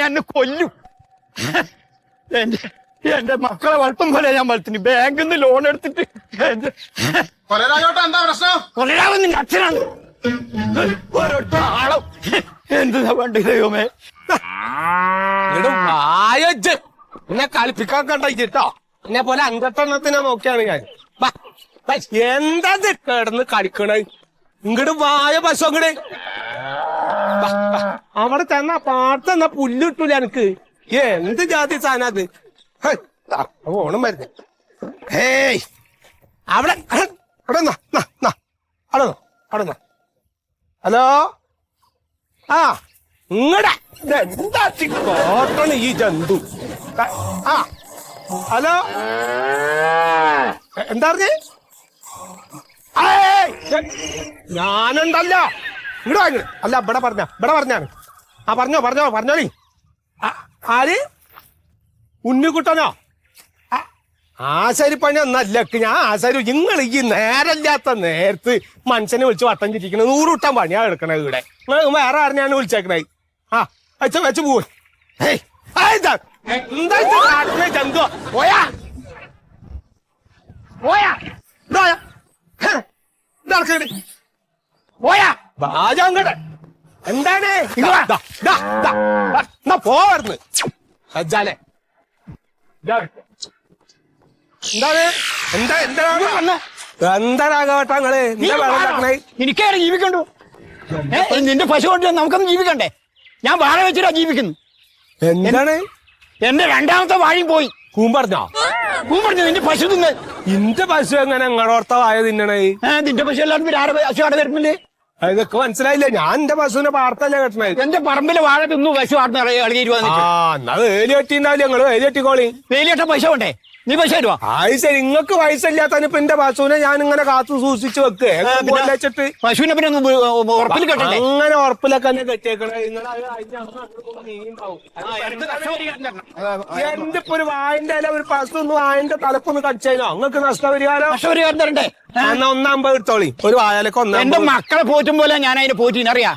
എന്നെ കൊല്ലും. എന്റെ മക്കളെ വളർത്തും പോലെ ഞാൻ വളർത്തിന്. ബാങ്കിൽ നിന്ന് ലോൺ എടുത്തിട്ട് കൊലരാവൻ നിന്റെ അച്ഛനാണ്. ഒരൊറ്റ ആളം എന്താ വേണ്ട ദൈവമേ. എന്നെ കളിപ്പിക്കാൻ കണ്ടോ? എന്നെ പോലെ അഞ്ചെട്ടെണ്ണത്തിനെ നോക്കിയാണ് ഞാൻ. എന്താ കിടന്ന് കളിക്കണേ? ഇങ്ങോട്ട് വായ പശു അങ്ങട്. അവിടെ തന്ന പാടത്തെന്നാ പുല്ല് കിട്ടൂല എനിക്ക്. എന്ത് ജാതി സാധനം അത്? ഓണം വരുന്നേ. ഏയ് അവിടെ അവിടെ ഹലോ. ആ ഇങ്ങടെ എന്താ കോട്ടണ് ഈ ജന്തു? ആ ഹലോ, എന്താ പറഞ്ഞേ? ഞാനുണ്ടല്ലോ ഇങ്ങോട്ട് വാങ്ങ. അല്ല ഇവിടെ പറഞ്ഞാണ്. ആ പറഞ്ഞോളി. ആര്? ഉണ്ണിക്കുട്ടനോ? ആശാരിപ്പണി ഒന്നല്ലക്ക്. ഞാൻ ആശാരി. നിങ്ങൾ ഈ നേരമില്ലാത്ത നേരത്ത് മനുഷ്യനെ വിളിച്ച് വട്ടം ചിരിക്കണ 100 കൂട്ടം പണിയാ എടുക്കണത് ഇവിടെ. വേറെ ആരെയാണ് വിളിച്ചേക്കണേ? ആ വെച്ച് പോവും. എന്താ ജന്തു? പോയാ ബാജാങ്കടെ എന്താണ് പോർന്ന് അജ്ജാലെ? എന്താകട്ടെ എനിക്കേറെ ജീവിക്കണ്ടു. നിന്റെ പശു കൊണ്ട് നമുക്കൊന്നും ജീവിക്കണ്ടേ? ഞാൻ വാഴ വെച്ചിട്ടാ ജീവിക്കുന്നു. എന്താണ്? എന്റെ രണ്ടാമത്തെ വാഴയും പോയി. കൂമ്പറഞ്ഞോ? നിന്റെ പശു തിന്ന്. ഇന്റെ പശു എങ്ങനെ നിങ്ങളോർത്ത വായ തിന്നണേ? നിന്റെ പശു എല്ലാവരും പശു അവിടെ വരുന്നില്ലേ? ഇതൊക്കെ മനസ്സിലായില്ല. ഞാൻ എന്റെ പശുവിനെ പാർത്തല്ലേ കെട്ടണേ. എന്റെ പറമ്പിലെ വാഴ തിന്നു പശു ആടുന്ന ഇളകിയിട്ട് എന്നാ വേലി കെട്ടിണ്ടാവില്ല. നിങ്ങള് വേലി കെട്ടിക്കോളി. വേലി കെട്ട പൈസ വേണ്ടേ? നീ പൈസ തരുവാ? ശരി. നിങ്ങൾക്ക് വയസ്സില്ലാത്തതിന് ഇപ്പൊ എന്റെ പശുവിനെ ഞാൻ ഇങ്ങനെ കാത്തു സൂക്ഷിച്ച് വെക്ക് വെച്ചിട്ട്. പശുവിനെ പിന്നെ ഉറപ്പിൽ കെട്ടണ്ടേ? അങ്ങനെ ഉറപ്പിലൊക്കെ തന്നെ കെട്ടിയേക്കണേ. എന്തിപ്പോ ഒരു വായന്റെ അല്ല ഒരു പശു ഒന്ന് വായന്റെ തലപ്പൊന്ന് കടിച്ചതിനോ നിങ്ങൾക്ക് നഷ്ടപരിഹാരം? നഷ്ടപരിഹാരം തരണ്ടേ? എന്നാ 150 എടുത്തോളി. ഒരു വായാലൊക്കെ 150. എന്റെ മക്കളെ പോറ്റും പോലെ ഞാൻ അതിനെ പോറ്റി അറിയാം.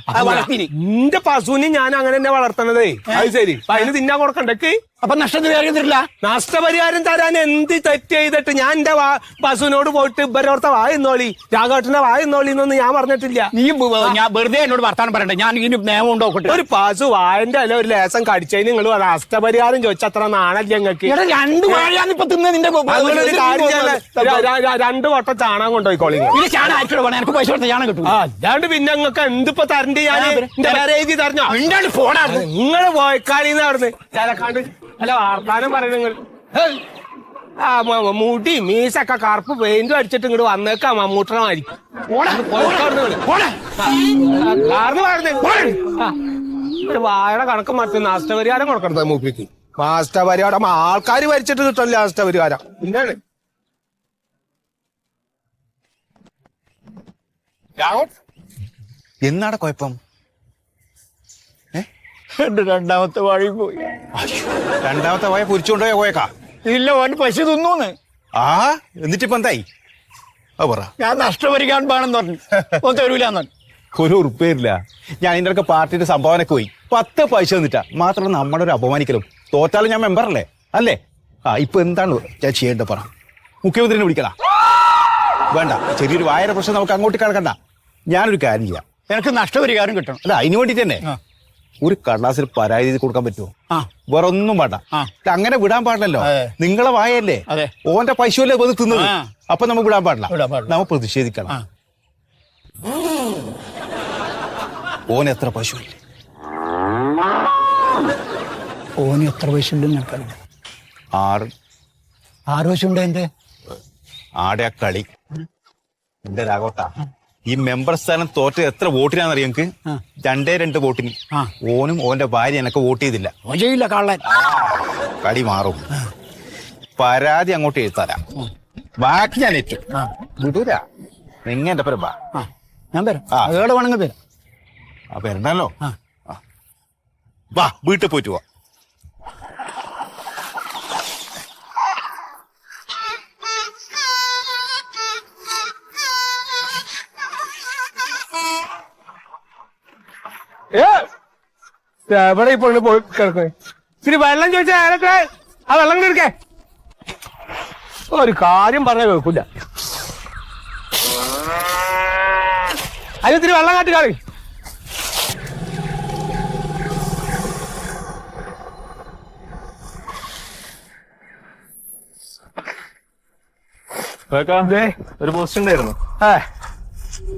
എന്റെ പശുവിനെ ഞാൻ അങ്ങനെ തന്നെ വളർത്തണതേ. അത് ശരി. അതിന് തിന്നാൻ കൊടുക്കണ്ടേക്ക്. അപ്പൊ നഷ്ടപരിഹാരം തരില്ല? നഷ്ടപരിഹാരം തരാൻ എന്ത് തെറ്റ് ചെയ്തിട്ട്? ഞാൻ എന്റെ പശുവിനോട് പോയിട്ട് ഇവരോർത്ത വായന്നോളി, രാഘവട്ടന്റെ വായന്നോളി എന്നൊന്നും ഞാൻ പറഞ്ഞിട്ടില്ല. നീ ഞാൻ വെറുതെ എന്നോട് വർത്താനം പറയണ്ടേ? ഞാൻ ഇതിന് നിയമം ഉണ്ടോക്കട്ടെ? ഒരു പശു വായന്റെ അല്ല ഒരു ലേസം കടിച്ചതിന് നിങ്ങൾ നഷ്ടപരിഹാരം ചോദിച്ച അത്ര നാണല്ല ഞങ്ങൾക്ക്. 2 വാഴയാന്ന് ഇപ്പൊ തിന്ന്. നിന്റെ 2 കൊട്ട ചാണകം കൊണ്ടുപോയിക്കോളി. ഇത് ചാണകം ആയിക്കോട്ടെ വേണം. എനിക്ക് പൈസ കൊടുത്ത ചാണകം കിട്ടും. അല്ലാണ്ട് പിന്നെ നിങ്ങൾക്ക് എന്തിപ്പോ തരണ്ട്? ഞാൻ എഴുതി തരണോ? അതിന്റെ ഫോണാണ് നിങ്ങൾ പോയക്കാളിന്ന് നടന്ന് ചിലക്കാണ്ട് അല്ല വാർത്താനം പറയുന്നത് നിങ്ങൾ. മുടി മീശൊക്കെ കറുപ്പ് പെയിന്റും അടിച്ചിട്ട് ഇങ്ങോട്ട് വന്നേക്കാം. മമ്മൂട്ടണമായിരിക്കും. വാഴയുടെ കണക്ക് മറ്റു നഷ്ടപരിഹാരം കൊടുക്കണത് മൂപ്പിക്ക്. നഷ്ടപരിഹാരം ആൾക്കാർ ഭരിച്ചിട്ട് കിട്ടില്ല നഷ്ടപരിഹാരം. പിന്നെയാണ് എന്നാടെ കുഴപ്പം? എന്റെ രണ്ടാമത്തെ വാഴ പോയി. രണ്ടാമത്തെ വായ പൊരിച്ചുകൊണ്ടുപോയ പോയേക്കാ? ഇല്ല, ഓന് പശു തിന്നൂന്ന്. എന്നിട്ടിപ്പോ എന്തായി? പറ. ഞാൻ നഷ്ടപരിഹാരം വേണമെന്ന് പറഞ്ഞു. ഒന്ന് തരൂലെന്ന്. ഒരു ഉറുപ്പേരില്ല. ഞാൻ ഇതിന്റെ ഒക്കെ പാർട്ടിയുടെ സംഭാവനക്ക് പോയി 10 പൈസ തന്നിട്ടാ. മാത്രമല്ല നമ്മുടെ ഒരു അപമാനിക്കലും. തോറ്റാലും ഞാൻ മെമ്പറല്ലേ അല്ലേ? ഇപ്പൊ എന്താണ് ഞാൻ ചെയ്യേണ്ടത് പറ. മുഖ്യമന്ത്രിനെ വിളിക്കടാ. വേണ്ട, ചെറിയൊരു വായന പ്രശ്നം നമുക്ക് അങ്ങോട്ട് കിടക്കണ്ട. ഞാനൊരു കാര്യം ചെയ്യാം. എനിക്ക് നഷ്ടപരിഹാരം കിട്ടണം. അല്ല, അതിന് വേണ്ടി തന്നെ ഒരു കടലാസിൽ പരാതി കൊടുക്കാൻ പറ്റുമോ? വേറെ ഒന്നും വേണ്ട. അങ്ങനെ വിടാൻ പാടില്ലല്ലോ. നിങ്ങളെ വായല്ലേ, ഓന്റെ പൈസയല്ലേ വന്ന് തിന്നത്. അപ്പൊ നമുക്ക് വിടാൻ പാടില്ല. നമ്മ പ്രതിഷേധിക്കണം. ഓന് എത്ര പശു? ഓന് എത്ര പൈസ ഉണ്ടെന്ന് നിനക്കറിയാം? 6 പശു ഉണ്ട്. എന്റെ ആടെ കളി എന്റെ രാഘവട്ട. ഈ മെമ്പർ സ്ഥാനം തോറ്റ എത്ര വോട്ടിനാന്നറിയാം? എനിക്ക് 2 വോട്ടിന്. ഓനും ഓന്റെ ഭാര്യ എനക്ക് വോട്ട് ചെയ്തില്ല. ചെയ്യില്ല കള്ളൻ. കളി മാറും. പരാതി അങ്ങോട്ട് എഴുത്താരാ. ബാക്കി ഞാൻ ഏറ്റു വിടൂല. നിങ്ങ എന്റെ പേര് ഞാൻ തരാം. അതോടെ വേണമെങ്കിൽ തരാം. അപ്പൊ വരണ്ടല്ലോ. വാ, വീട്ടിൽ പോയിട്ട് പോവാ. എവിടെ ഇപ്പൊ പോയി കിടക്കണേ ഇത്തിരി വെള്ളം ചോദിച്ചാ ആരൊക്കെ ആ വെള്ളം എടുക്കേ ഒരു കാര്യം പറഞ്ഞാൽ കേൾക്കില്ല അതിന് വെള്ളം കാട്ടി കാളി ഒരു പോസ്റ്റ് ഉണ്ടായിരുന്നു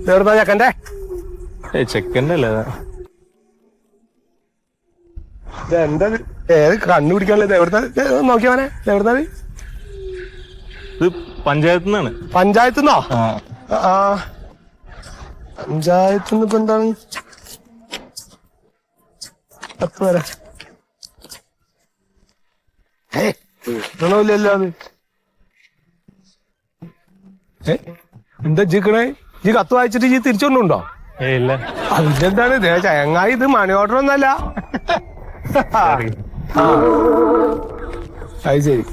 തീർന്നാ ചെക്കൻ്റെ ചെക്കൻ്റെ അല്ലേ എന്താ ഏത് കണ്ണുപിടിക്കാനുള്ളത് എവിടുത്തെ നോക്കിയവനെ എവിടുന്നാ ഇത് പഞ്ചായത്തിൽ നിന്നാണ്. പഞ്ചായത്തുനിന്നോ ആ പഞ്ചായത്തുനിന്ന് ഇപ്പൊ എന്താണ് അപ്പൊ വരാ ഇല്ലല്ലോ അത് എന്താ ജിക്കണേ ജി കത്ത് വായിച്ചിട്ട് ജി തിരിച്ചൊന്നുണ്ടോ ഇല്ല. അതിലെന്താണ് ചങ്ങായി ഇത് മണി ഓർഡർ ഒന്നല്ല അത് ശരി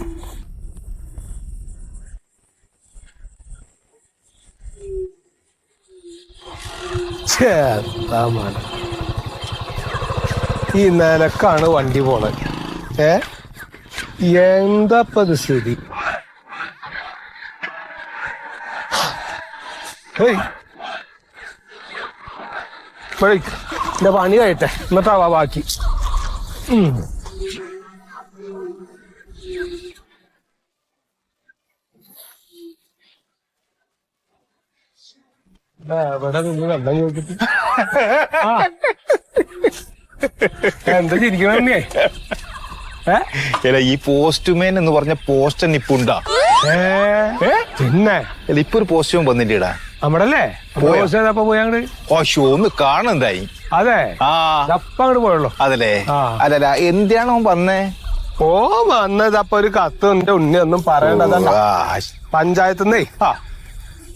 ഈ നിലക്കാണ് വണ്ടി പോണത് എന്താപ്പത് സ്ഥിതി എന്റെ പണി കഴിയട്ടെ എന്നിട്ടാവാ ബാക്കി ഇവിടെ നിന്ന് വെള്ളം ചോദിച്ചിട്ട് എന്താ ചിരിക്കണേ ഈ പോസ്റ്റ്മാൻ എന്ന് പറഞ്ഞ പോസ്റ്റ് തന്നെ ഇപ്പൊ ഉണ്ടാ പിന്നെ ഇപ്പൊ ഒരു പോസ്റ്റ്മാൻ വന്നില്ലേടാ നമ്മടല്ലേ പോയാണ്ട് ഒന്ന് കാണുന്നതായി അതെ ആ അപ്പ അങ്ങോട്ട് പോയുള്ളൂ അതല്ലേ അല്ലല്ല എന്തിനാണോ വന്നേ ഓ വന്നത് അപ്പൊ ഒരു കത്ത് എന്റെ ഉണ്ണി ഒന്നും പറയണ്ടതല്ല പഞ്ചായത്തുനിന്നേ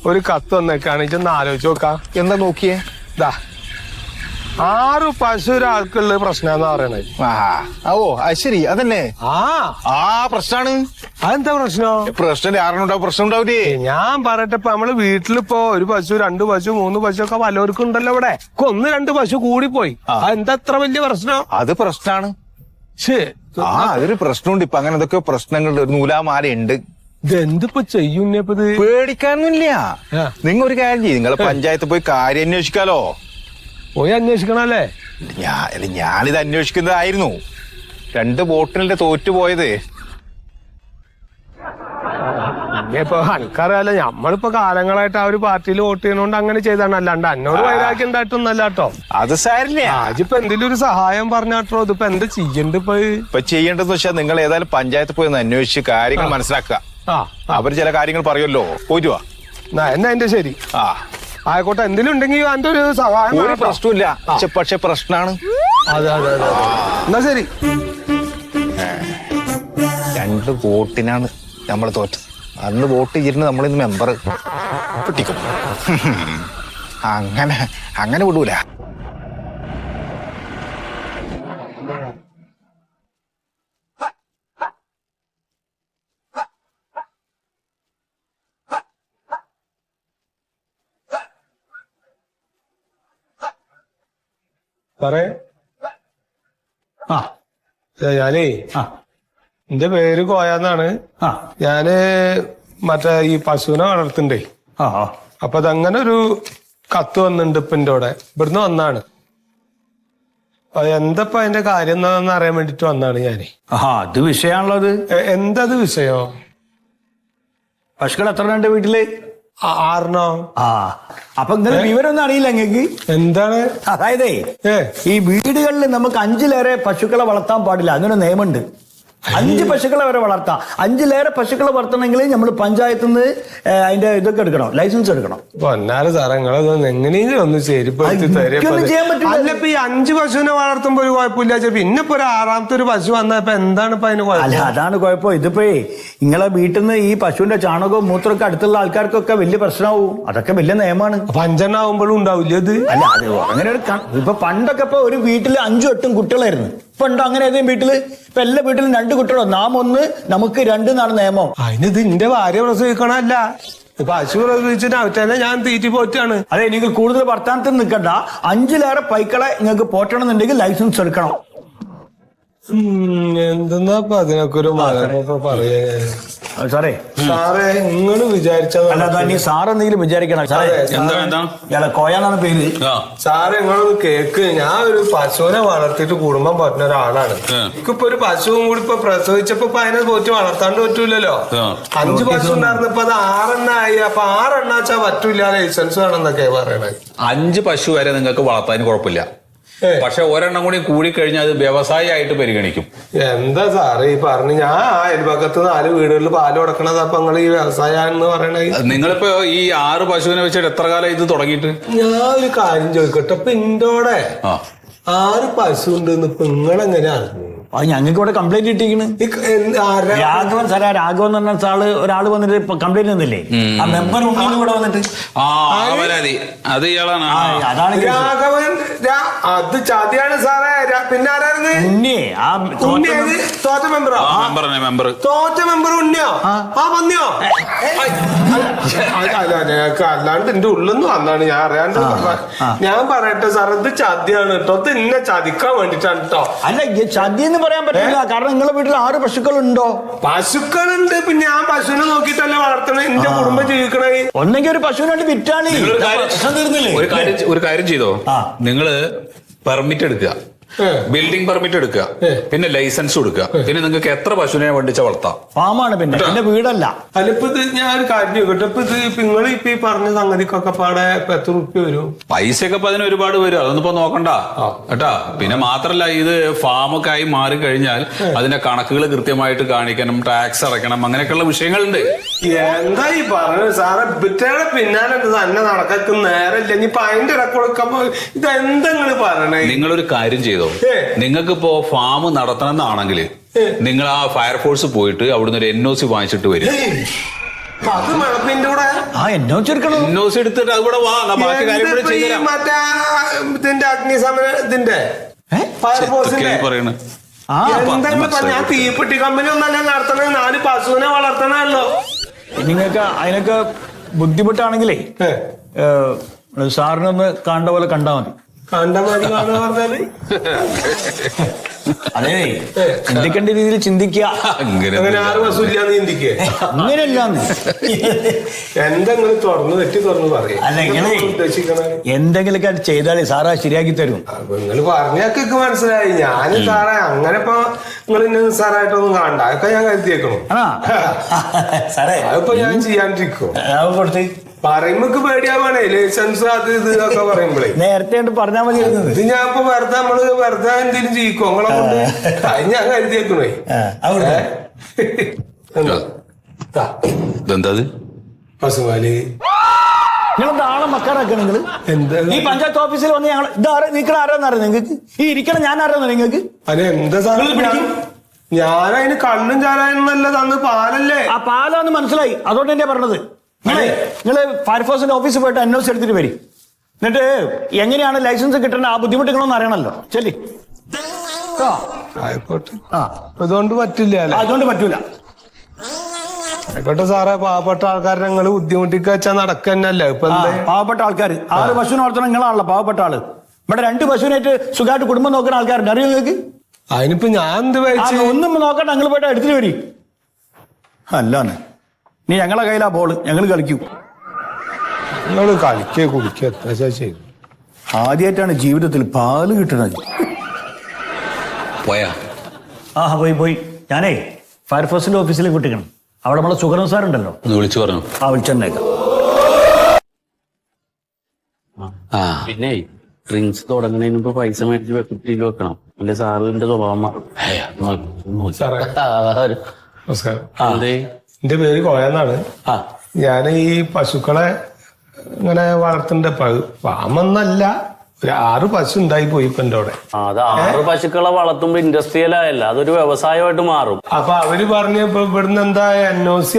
ഒരു കത്ത് വന്നേക്കാണ് ഇതൊന്ന് ആലോചിച്ച് നോക്കാം എന്താ നോക്കിയേ ഇതാ 6 പശു ഒരാൾക്കുള്ള പ്രശ്നാന്നാ പറയണത് ഓ അത് ശരി അതന്നെ ആ പ്രശ്നാണ് അതെന്താ പ്രശ്നം ആരണുണ്ടാവും പ്രശ്നം ഉണ്ടാവില്ലേ ഞാൻ പറയട്ടെ ഇപ്പൊ നമ്മള് വീട്ടിലിപ്പോ 1 പശു 2 പശു 3 പശു ഒക്കെ വല്ലവർക്കും ഉണ്ടല്ലോ ഇവിടെ 1-2 പശു കൂടിപ്പോയി അതെന്താ അത്ര വലിയ പ്രശ്നം അത് പ്രശ്നാണ് അതൊരു പ്രശ്നമുണ്ട് ഇപ്പൊ അങ്ങനെ എന്തൊക്കെയോ പ്രശ്നങ്ങളുണ്ട് ഒരു നൂലാമാലയുണ്ട് ഇതെന്തിപ്പോ ചെയ്യുന്നപ്പത് പേടിക്കാനൊന്നുമില്ല നിങ്ങൾ ഒരു കാര്യം ചെയ്യും നിങ്ങളെ പഞ്ചായത്ത് പോയി കാര്യം അന്വേഷിക്കാലോ പോയി അന്വേഷിക്കണല്ലേ ഞാനിത് അന്വേഷിക്കുന്നതായിരുന്നു 2 ബോട്ടിലിന്റെ തോറ്റുപോയത് ഇപ്പൊ അനക്കറിയാലോ നമ്മളിപ്പോ കാലങ്ങളായിട്ട് ആ ഒരു പാർട്ടിയിൽ വോട്ട് ചെയ്യുന്നോണ്ട് അങ്ങനെ ചെയ്താണ് അല്ലാണ്ട് എന്നോട് വൈരാഗ്യം ഉണ്ടായിട്ടൊന്നല്ല കേട്ടോ അത് സാരില്ല ആജിപ്പോ എന്തെങ്കിലും ഒരു സഹായം പറഞ്ഞാട്ടോ ഇതിപ്പോ എന്താ ചെയ്യണ്ട് ഇപ്പൊ ചെയ്യേണ്ടതെന്ന് വെച്ചാൽ നിങ്ങൾ ഏതായാലും പഞ്ചായത്ത് പോയി ഒന്ന് അന്വേഷിച്ച് കാര്യങ്ങൾ മനസ്സിലാക്കുക അവര് ചില കാര്യങ്ങൾ പറയുമല്ലോ പോയിട്ട് വാ എന്നാ എന്റെ ശരി ആയിക്കോട്ടെ എന്തെങ്കിലും ഉണ്ടെങ്കിൽ അതിന്റെ ഒരു സഹായം ഒരു പ്രശ്നമില്ല പക്ഷെ പ്രശ്നമാണ് അതെ അതെ അതെ എന്നാ ശരി 2 വോട്ടിനാണ് നമ്മൾ തോറ്റത് അന്ന് വോട്ട് ചെയ്തിരുന്ന നമ്മളിന്ന് മെമ്പർ പൊട്ടിക്കും അങ്ങനെ വിടൂല ഞാനേ എന്റെ പേര് കോയാന്നാണ് ഞാന് മറ്റേ ഈ പശുവിനെ വളർത്തണ്ടേ അപ്പൊ അതങ്ങനെ ഒരു കത്ത് വന്നിട്ടുണ്ട് ഇപ്പൊ എന്റെ കൂടെ ഇവിടുന്ന് വന്നാണ് എന്തപ്പ അതിന്റെ കാര്യം എന്താണെന്ന് അറിയാൻ വേണ്ടിട്ട് വന്നാണ് ഞാനേ അത് വിഷയമാണുള്ളത് എന്തത് വിഷയോ പശുക്കൾ എത്ര ഉണ്ട് വീട്ടില് 6 അപ്പൊ ഇങ്ങനെ വിവരമൊന്നും അറിയില്ല അങ്ങക്ക് എന്താണ് അതായതേ ഈ വീടുകളിൽ നമുക്ക് 5-ലേറെ പശുക്കളെ വളർത്താൻ പാടില്ല അങ്ങനെ നിയമമുണ്ട് 5 പശുക്കളെ വരെ വളർത്താം 5-ലേറെ പശുക്കളെ വളർത്തണമെങ്കിൽ നമ്മൾ പഞ്ചായത്തിൽ നിന്ന് അതിന്റെ ഇതൊക്കെ എടുക്കണം ലൈസൻസ് എടുക്കണം പൊന്നാല് സാറേ നിങ്ങളതൊന്നും എങ്ങനെയെങ്കിലും ഒന്ന് ശരിപ്പെടുത്തി അല്ല ഇപ്പൊ ഈ 5 പശുവിനെ വളർത്തുമ്പോ ഒരു കുഴപ്പമില്ല പിന്നെ ഇപ്പൊ ഒരു 6ാമത്തെ ഒരു പശു വന്നപ്പോ എന്താണ് ഇപ്പൊ അതിന് അല്ല അതാണ് കുഴപ്പം ഇതിപ്പോ നിങ്ങളെ വീട്ടിൽ നിന്ന് ഈ പശുവിന്റെ ചാണകവും മൂത്രമൊക്കെ അടുത്തുള്ള ആൾക്കാർക്കൊക്കെ വലിയ പ്രശ്നമാവും അതൊക്കെ വലിയ നിയമമാണ് 5 ആവുമ്പോഴും ഉണ്ടാവില്ല ഇത് അല്ല അത് അങ്ങനെ ഒരു ഇപ്പൊ പണ്ടൊക്കെ ഇപ്പൊ ഒരു വീട്ടിൽ 5-8 കുട്ടികളായിരുന്നു ഇപ്പൊ ഉണ്ടോ അങ്ങനെ ഏതെങ്കിലും വീട്ടില് ഇപ്പൊ എല്ലാ വീട്ടിലും 2 കുട്ടികളോ നാം 1 നമുക്ക് 2 എന്നാണ് നിയമം അതിനിത് എന്റെ ഭാര്യ പ്രസവിക്കണല്ല പശു പ്രസവിച്ചിട്ട് അവറ്റന്നെ ഞാൻ തീറ്റി പോറ്റാണ് അതെ നിങ്ങൾ കൂടുതൽ വർത്താനത്തിൽ നിൽക്കണ്ട 5-ലേറെ പൈക്കളെ നിങ്ങൾക്ക് പോറ്റണമെന്നുണ്ടെങ്കിൽ ലൈസൻസ് എടുക്കണം എന്തെന്നാ അതിനൊക്കെ ഒരു മകനൊക്കെ പറയാ സാറേ സാറേ നിങ്ങള് വിചാരിച്ചത് അല്ല നീ സാർ എന്തെങ്കിലും വിചാരിക്കണം സാറേ. ഇയാളെ കോയാന്നാണ് പേര്. സാറ് നിങ്ങളൊന്ന് കേക്ക്. ഞാൻ ഒരു പശുവിനെ വളർത്തിയിട്ട് കുടുംബം പറ്റുന്ന ഒരാളാണ്. എനിക്കിപ്പോ ഒരു പശുവും കൂടി ഇപ്പൊ പ്രസവിച്ചപ്പോ അതിനെ പോറ്റി വളർത്താണ്ട് പറ്റൂലല്ലോ. 5 പശു ഉണ്ടായിരുന്നപ്പോ അത് 6 ആയി. അപ്പൊ 6 വെച്ചാ പറ്റൂല, ലൈസൻസ് വേണമെന്നൊക്കെ പറയണേ. 5 പശു വരെ നിങ്ങൾക്ക് വളർത്താൻ കുഴപ്പമില്ല. പക്ഷെ ഒരെണ്ണം കൂടി കൂടിക്കഴിഞ്ഞാൽ അത് വ്യവസായമായിട്ട് പരിഗണിക്കും. എന്താ സാറേ ഈ പറഞ്ഞു? ഞാൻ അയൽപക്കത്ത് 4 വീടുകളിൽ പാല് കൊടുക്കണത്. അപ്പൊ നിങ്ങൾ ഈ വ്യവസായം എന്ന് പറയണേ. നിങ്ങളിപ്പോ ഈ 6 പശുവിനെ വെച്ചിട്ട് എത്ര കാലം ഇത് തുടങ്ങിയിട്ട്? ഞാൻ ഒരു കാര്യം ചോദിക്കട്ടെ, ഇപ്പൊ ഇൻഡോടെ 6 പശു ഉണ്ട് ഇപ്പൊ നിങ്ങളെങ്ങനെയാണ്? അത് ഞങ്ങൾക്ക് ഇവിടെ കംപ്ലൈന്റ് കിട്ടിയിരിക്കണ്. രാഘവൻ സാറേ, രാഘവൻ എന്ന് പറഞ്ഞ ഒരാള് വന്നിട്ട് കംപ്ലൈന്റ് തന്നില്ലേ? ആ മെമ്പർ ഉണ്ണിയും കൂടെ വന്നിട്ട്. അത് ഇയാളാണ്. അതാണ് രാഘവൻ. അത് ചതിയാണ് സാറേ. പിന്നെ ആരായിരുന്നു? ഉണ്ണിയെ. ആ തോറ്റ മെമ്പറോ? മെമ്പർ. തോറ്റ മെമ്പർ ഉണ്ണിയോ? ആ വന്നിയോ? അല്ലാണ്ട് എന്റെ ഉള്ളൊന്നും വന്നാണ് ഞാൻ അറിയാണ്ട്. ഞാൻ പറയട്ടെ സാർ, ഇത് ചതിയാണ് കേട്ടോ. ഇത് ഇന്നെ ചതിക്കാൻ വേണ്ടിട്ടാണ് കേട്ടോ. അല്ല, ചതി എന്ന് പറയാൻ പറ്റില്ല. കാരണം നിങ്ങളുടെ വീട്ടിൽ 6 പശുക്കളുണ്ടോ? പശുക്കളുണ്ട്. പിന്നെ ഞാൻ പശുവിനെ നോക്കിയിട്ടല്ലേ വളർത്തണേ, എന്റെ കുടുംബം ജീവിക്കണേ. ഒന്നെങ്കിൽ ഒരു പശുവിനായിട്ട് വിറ്റാണ്. ഒരു കാര്യം ചെയ്തോ, നിങ്ങള് പെർമിറ്റ് എടുക്കുക, ബിൽഡിംഗ് പെർമിറ്റ് എടുക്കുക, പിന്നെ ലൈസൻസ് കൊടുക്കുക. പിന്നെ നിങ്ങൾക്ക് എത്ര പശുവിനെ വേണ്ടിച്ച വളർത്താം. ഫാമാണ്. പിന്നെ എന്റെ വീടല്ല. അല്ലിപ്പോ ഇത് ഞാൻ ഒരു കാര്യം ചോദിക്കട്ടെ, ഇപ്പൊ ഇത് നിങ്ങൾ ഇപ്പൊ ഈ പറഞ്ഞ സംഗതിക്കൊക്കെ പാടെ എത്ര റുപ്യ വരും? പൈസയൊക്കെ ഇപ്പൊ അതിന് ഒരുപാട് വരും. അതൊന്നും ഇപ്പൊ നോക്കണ്ട കേട്ടാ. പിന്നെ മാത്രല്ല, ഇത് ഫാമൊക്കെ ആയി മാറി കഴിഞ്ഞാൽ അതിന്റെ കണക്കുകൾ കൃത്യമായിട്ട് കാണിക്കണം, ടാക്സ് അടയ്ക്കണം, അങ്ങനെയൊക്കെയുള്ള വിഷയങ്ങളുണ്ട്. എന്താ ഈ പറഞ്ഞത് സാറെ? ബിറ്റയുടെ പിന്നാലെ തന്നെ നടക്കുന്ന നേരമില്ല. ഇനിയിപ്പൊ അതിന്റെ ഇടക്ക് കൊടുക്കുമ്പോ ഇതെന്താ നിങ്ങള് പറയണേ? നിങ്ങളൊരു കാര്യം ചെയ്തോ, നിങ്ങൾക്ക് ഇപ്പോ ഫാം നടത്തണം എന്നാണെങ്കിൽ നിങ്ങൾ ആ ഫയർഫോഴ്സ് പോയിട്ട് അവിടുന്ന് ഒരു NOC വാങ്ങിച്ചിട്ട് വരും. അത് മണപ്പിന്റെ കൂടെ NOC എടുത്തിട്ട് അതുകൂടെ വാ, ബാക്കി കാര്യം കൂടെ ചെയ്തുതരാം. മറ്റേ ഇതിന്റെ അഗ്നിശമന ഇതിന്റെ ഫയർഫോഴ്സിന്റെ പറയണ ഞാൻ തീപ്പെട്ടി കമ്പനി ഒന്നല്ല നടത്തണേ, 4 പശുവിനെ വളർത്തണല്ലോ. നിങ്ങൾക്ക് അതിനൊക്കെ ബുദ്ധിമുട്ടാണെങ്കിലേ സാറിനൊന്ന് കാണേണ്ട പോലെ കണ്ടാ മതി. കണ്ടമാതിരി പറഞ്ഞാല് അതെ, ചിന്തിക്കേണ്ട രീതിയിൽ ചിന്തിക്കുക. അങ്ങനെ 6 പശു ഇല്ലാന്ന് ചിന്തിക്കേ? അങ്ങനെയല്ലാന്ന്. എന്തെങ്കിലും തുറന്നു പറയും. അല്ല, എന്തെങ്കിലുമൊക്കെ ചെയ്താലേ സാറാ ശരിയാക്കി തരും. നിങ്ങൾ പറഞ്ഞൊക്കെ മനസ്സിലായി. ഞാൻ സാറേ അങ്ങനെ ഇപ്പൊ നിങ്ങൾ ഇന്ന സാറായിട്ടൊന്നും കാണണ്ട. അതൊക്കെ ഞാൻ കരുതിയേക്കണം. സാറേ, അതിപ്പോ ഞാൻ ചെയ്യാണ്ടിരിക്കും. കൊടുത്ത് പറയുമ്പോ പേടിയാവാണേ, ലൈസൻസ് അത് ഇത് ഒക്കെ പറയുമ്പോഴേ. നേരത്തെ പറഞ്ഞാൽ മതി. ഇത് ഞാൻ ഇപ്പൊ വെറുതെ എന്തെങ്കിലും ചെയ്യിക്കോ നിങ്ങളെ കൊണ്ട്? അത് ഞാൻ കരുതിയേക്കണേ. പശുപാല് നിങ്ങൾ ആളെ മക്കാറാക്കണം. നിങ്ങൾ എന്താ ഈ പഞ്ചായത്ത് ഓഫീസിൽ വന്ന് ഞങ്ങൾ നിൽക്കണ ആരാന്നറിയാം നിങ്ങൾക്ക്? ഈ ഇരിക്കണം ഞാൻ ആരാന്നറിയാം നിങ്ങൾക്ക്? അതെ, എന്താ സാധനം? ഞാനതിന് കണ്ണും ചാരാനല്ല തന്ന് പാലല്ലേ. ആ പാലാന്ന് മനസ്സിലായി. അതുകൊണ്ട് തന്നെയാ പറഞ്ഞത്. നിങ്ങള് ഫയർഫോഴ്സിന്റെ ഓഫീസിൽ പോയിട്ട് NOC എടുത്തിട്ട് വരും. എന്നിട്ട് എങ്ങനെയാണ് ലൈസൻസ് കിട്ടേണ്ട ആ ബുദ്ധിമുട്ടുകളൊന്നും അറിയണല്ലോ. ശരി, ആയിക്കോട്ടെ. അതുകൊണ്ട് പറ്റില്ല. അതുകൊണ്ട് പറ്റൂല. ആയിക്കോട്ടെ സാറേ. പാവപ്പെട്ട ആൾക്കാരെ നിങ്ങൾ ബുദ്ധിമുട്ടിക്ക് വെച്ചാൽ നടക്കന്നല്ലേ ഇപ്പൊ? പാവപ്പെട്ട ആൾക്കാർ 6 പശുവിനെ വളർത്തണം. നിങ്ങളാണല്ലോ പാവപ്പെട്ട ആള്. ഇവിടെ 2 പശുവിനായിട്ട് സുഖമായിട്ട് കുടുംബം നോക്കുന്ന ആൾക്കാരുണ്ട്. അറിയോ നിങ്ങൾക്ക്? അതിനിപ്പോ ഞാൻ എന്ത് വെച്ച് ഒന്നും നോക്കട്ടെ, നിങ്ങൾ പോയിട്ട് എടുത്തിട്ട് വരും. അല്ലാന്ന് നീ ഞങ്ങളെ കയ്യിലാ ബോള്, ഞങ്ങൾ കളിക്കൂ. നിങ്ങൾ കളിക്കേ കുടിക്കേ എത്ര ചെയ്തു. ആദ്യമായിട്ടാണ് ജീവിതത്തിൽ പാല് കിട്ടണത്. പോയാ? പോയി. ഞാനേ ഫയർഫോഴ്സിന്റെ ഓഫീസിലേക്ക് വിട്ടിക്കണം. അവിടെ നമ്മളെ സുഗതൻ സാറുണ്ടല്ലോ, വിളിച്ചു പറഞ്ഞു. വിളിച്ചേക്കാം. പിന്നെ ഡ്രിങ്ക്സ് തുടങ്ങുന്നതിന് മുമ്പ് പൈസ മേടിച്ച് വെക്കുട്ടിയിൽ വെക്കണം. എന്റെ സാറിന്റെ സ്വഭാവം നമസ്കാരം. എന്റെ പേര് കോയെന്നാണ്. ഞാൻ ഈ പശുക്കളെ ഇങ്ങനെ വളർത്തുന്നുണ്ട്. ഫാമൊന്നല്ല, ഒരു 6 പശു ഉണ്ടായി പോയി ഇപ്പൊ എന്റെ അവിടെ. അത് 6 പശുക്കളെ വളർത്തുമ്പോ ഇൻഡസ്ട്രിയൽ ആയല്ല, അതൊരു വ്യവസായമായിട്ട് മാറും. അപ്പൊ അവര് പറഞ്ഞ ഇവിടുന്ന് എന്താ NOC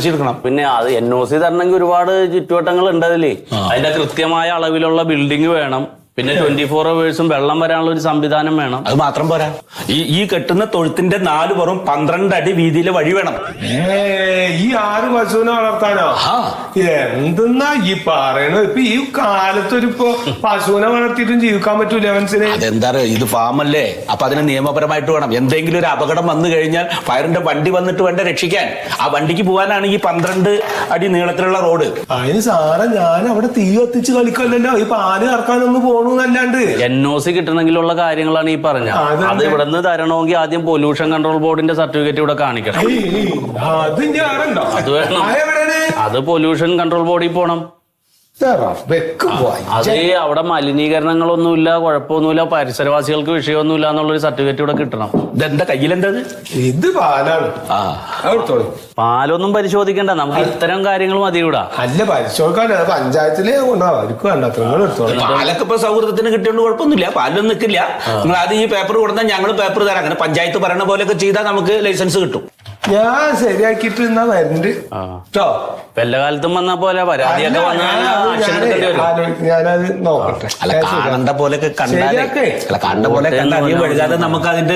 എടുക്കണം. പിന്നെ അത് NOC തരണമെങ്കിൽ ഒരുപാട് ചുറ്റുവട്ടങ്ങൾ ഉണ്ട് അതില്. അതിന്റെ കൃത്യമായ അളവിലുള്ള ബിൽഡിംഗ് വേണം, പിന്നെ 24 hours വെള്ളം വരാനുള്ള ഒരു സംവിധാനം വേണം. അത് മാത്രം പോരാ, ഈ കെട്ടുന്ന തൊഴുത്തിന്റെ 4 പുറം 12 അടി വീതിയിലെ വഴി വേണം. ഈ 6 പശുവിനെ വളർത്താനോ? എന്തെന്നാ ഈ പറയണത്? ഇപ്പൊ ഈ കാലത്തൊരു പശുവിനെ വളർത്തിയിട്ടും ജീവിക്കാൻ പറ്റൂല മനസ്സിന്. അതെന്താ ഇത് ഫാമല്ലേ, അപ്പൊ അതിന് നിയമപരമായിട്ട് വേണം. എന്തെങ്കിലും ഒരു അപകടം വന്നു കഴിഞ്ഞാൽ ഫയറിന്റെ വണ്ടി വന്നിട്ട് വേണ്ട രക്ഷിക്കാൻ. ആ വണ്ടിക്ക് പോകാനാണ് ഈ 12 അടി നീളത്തിലുള്ള റോഡ്. അതിന് സാറേ ഞാൻ അവിടെ തീ കത്തിച്ച് കളിക്കല്ലോ, ഈ പാല് കറക്കാനൊന്ന് പോണൂന്നല്ലാണ്ട്. NOC കിട്ടണമെങ്കിലുള്ള കാര്യങ്ങളാണ് ഈ പറഞ്ഞത്. അത് ഇവിടെ നിന്ന് തരണമെങ്കിൽ ആദ്യം പൊല്യൂഷൻ കൺട്രോൾ ബോർഡിന്റെ സർട്ടിഫിക്കറ്റ് ഇവിടെ കാണിക്കണം. അത് വേണം. അത് പൊല്യൂഷൻ കൺട്രോൾ ബോർഡിൽ പോണം. അത് അവിടെ മലിനീകരണങ്ങളൊന്നുമില്ല, കുഴപ്പമൊന്നുമില്ല, പരിസരവാസികൾക്ക് വിഷയമൊന്നുമില്ല എന്നുള്ളൊരു സർട്ടിഫിക്കറ്റ് ഇവിടെ കിട്ടണം. ഇതെന്താ കയ്യിലെന്തത്? ഇത് പാലാണ്. പാലൊന്നും പരിശോധിക്കണ്ട, നമുക്ക് ഇത്തരം കാര്യങ്ങൾ മതി ഇവിടെ. അല്ല പരിശോധിക്കാൻ പഞ്ചായത്തിലേ കൊണ്ടാവും, അവർക്ക് വേണ്ട. പാലൊക്കെ ഇപ്പൊ സൗഹൃദത്തിന് കിട്ടിയോണ്ട് കുഴപ്പമൊന്നുമില്ല, പാലൊന്നും നിൽക്കില്ല. നിങ്ങൾ ആദ്യം ഈ പേപ്പർ കൊടുത്താൽ ഞങ്ങൾ പേപ്പർ തരാം. അങ്ങനെ പഞ്ചായത്ത് പറയണ പോലെയൊക്കെ ചെയ്താൽ നമുക്ക് ലൈസൻസ് കിട്ടും. ഞാൻ ശരിയാക്കിട്ട് എന്നാ വരുന്നുണ്ട് കേട്ടോ. വല്ല കാലത്തും വന്ന പോലെ പരാതിയൊക്കെ ഞാനത് നോക്കട്ടെ. അല്ല കാണണ്ട പോലെയൊക്കെ കണ്ടാലേ, അല്ല കാണണ്ട പോലെ കണ്ടാൽ അധികം വഴുകാതെ നമുക്ക് അതിന്റെ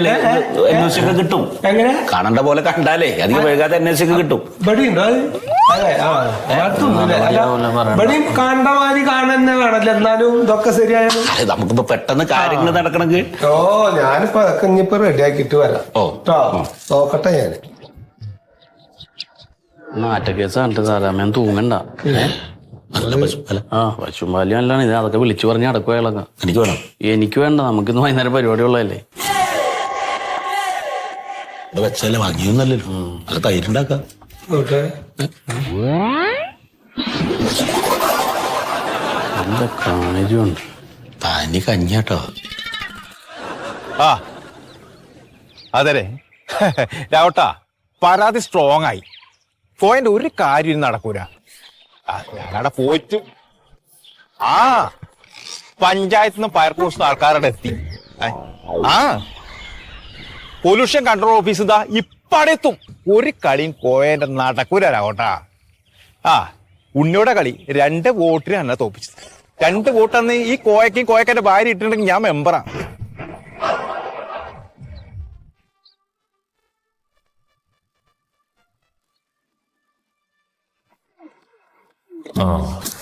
NOC ഒക്കെ കിട്ടും. എങ്ങനെ കാണണ്ട പോലെ കണ്ടാലേ അധികം വഴുകാതെ NOC ഒക്കെ കിട്ടും. ഇവിടെ ഉണ്ടോ അത്? അതെ, ഇവിടെയും കണ്ടമാതിരി കാണുന്നെ വേണല്ലോ, എന്നാലും ഇതൊക്കെ ശരിയായാലും. നമുക്കിപ്പോ പെട്ടെന്ന് കാര്യങ്ങൾ നടക്കണമെങ്കിൽ ഞാനിപ്പോ അതൊക്കെ ഇനിയിപ്പോ റെഡിയാക്കിട്ട് വരാം കേട്ടോ. നോക്കട്ടെ ഞാൻ. നാറ്റക്കേസ് കണ്ടിട്ട് സാറാമ്മ തൂങ്ങണ്ട. പശുമ്പാലി നല്ലാണ് ഇത്. അതൊക്കെ വിളിച്ചു പറഞ്ഞ് അടക്കുവകളൊക്കെ എനിക്ക് വേണം. എനിക്ക് വേണ്ട, നമുക്കിന്ന് വൈകുന്നേരം പരിപാടി ഉള്ളതല്ലേ. വെച്ചല്ലേ വാങ്ങിയൊന്നല്ലല്ലോ, അത് തൈരുണ്ടാക്കാം. നല്ല കാണിച്ചുണ്ട്. പനി കഞ്ഞാട്ടോ. അതെ രാവട്ടാ, പരാതി സ്ട്രോങ് ആയി. പോയിന്റ് ഒരു കാര്യം നടക്കൂല. ഞങ്ങളുടെ പോയിട്ട് പഞ്ചായത്തിൽ നിന്ന് ഫയർഫോഴ്സ് ആൾക്കാരുടെ എത്തി. പൊല്യൂഷൻ കൺട്രോൾ ഓഫീസ് ഇതാ ഇപ്പടെത്തും. ഒരു കളിയും കോയന്റെ നടക്കൂല രാവട്ടാ. ഉണ്ണിയുടെ കളി 2 വോട്ടിന് തന്നെ തോപ്പിച്ചത്. 2 വോട്ടന്ന് ഈ കോയക്കന്റെ ഭാര്യ ഇട്ടിട്ടുണ്ടെങ്കിൽ ഞാൻ മെമ്പറാ.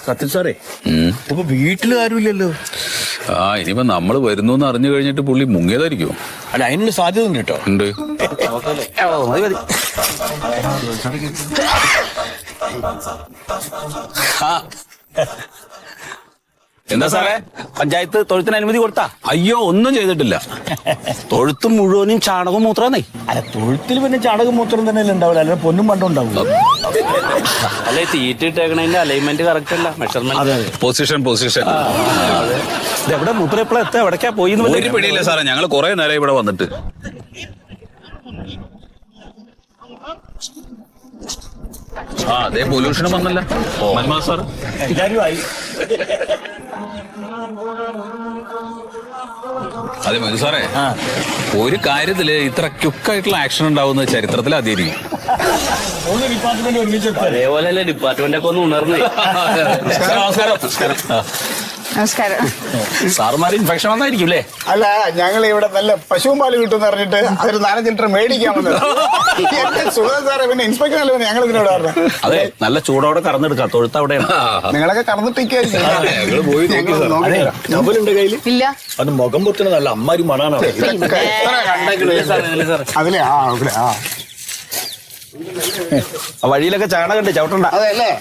സത്യം സാറേ, ഇപ്പൊ വീട്ടില് ആരുമില്ലല്ലോ. ഇനിയിപ്പോ നമ്മള് വരുന്നു എന്ന് അറിഞ്ഞു കഴിഞ്ഞിട്ട് പുള്ളി മുങ്ങിയതായിരിക്കും. അല്ല, അതിനുള്ള സാധ്യത ഉണ്ട് കേട്ടോ. ഉണ്ട്. എന്താ സാറേ, പഞ്ചായത്ത് തൊഴുത്തിന് അനുമതി കൊടുത്താ? അയ്യോ, ഒന്നും ചെയ്തിട്ടില്ല. തൊഴുത്തും മുഴുവനും ചാണകവും മൂത്രന്നേ. അല്ല, തൊഴുത്തിൽ പിന്നെ ചാണകം മൂത്രം തന്നെ ഉണ്ടാവില്ല, അല്ല പൊന്നും പണ്ടും ഉണ്ടാവില്ല. അല്ലെ തീറ്റ ഇട്ടേക്കണതിന്റെ അലൈൻമെന്റ് കറക്റ്റ് അല്ല, മെഷർമെന്റ്. പൊസിഷൻ എവിടെ മൂപ്പര് എപ്പോഴാ എത്താ, എവിടേക്കാ പോയി? ഒരു പിടിയില്ല സാറേ, ഞങ്ങൾ കുറെ നേരം ഇവിടെ വന്നിട്ട്. അതേ പൊല്യൂഷനും വന്നല്ല സാർ. അതെ മതി സാറേ, ഒരു കാര്യത്തില് ഇത്ര ക്വിക്കായിട്ടുള്ള ആക്ഷൻ ഉണ്ടാവുന്ന ചരിത്രത്തിൽ ആദ്യമായിരിക്കും. അതേപോലെ ഡിപ്പാർട്ട്മെന്റ് ഒക്കെ ഒന്ന് ഉണർന്നു. നമസ്കാരം. സാറുമാര് ഇൻഫെക്ഷൻ വന്നായിരിക്കും അല്ലേ? അല്ല, ഞങ്ങൾ ഇവിടെ നല്ല പശുവും പാല് കിട്ടുമെന്ന് പറഞ്ഞിട്ട് അതൊരു 4-5 ലിറ്റർ മേടിക്കാമെന്ന്. സാറേ, പിന്നെ ഇൻസ്പെക്ടർ അല്ലേ ഞങ്ങൾ ഇതിനോട് പറഞ്ഞു. അതെ, നല്ല ചൂടോടെ കറന്നെടുക്കാം. തൊഴുത്ത് അവിടെയാണ്. നിങ്ങളൊക്കെ കറന്നിട്ടിരിക്കും. കയ്യില് ഇല്ല, അത് മുഖം പൊത്തുന്ന നല്ല അമ്മാരി മണാണ്. അതിലെ വഴിയിലൊക്കെ ചാണകണ്ട് ചവിട്ടണ്ട. അതെ അല്ലേ?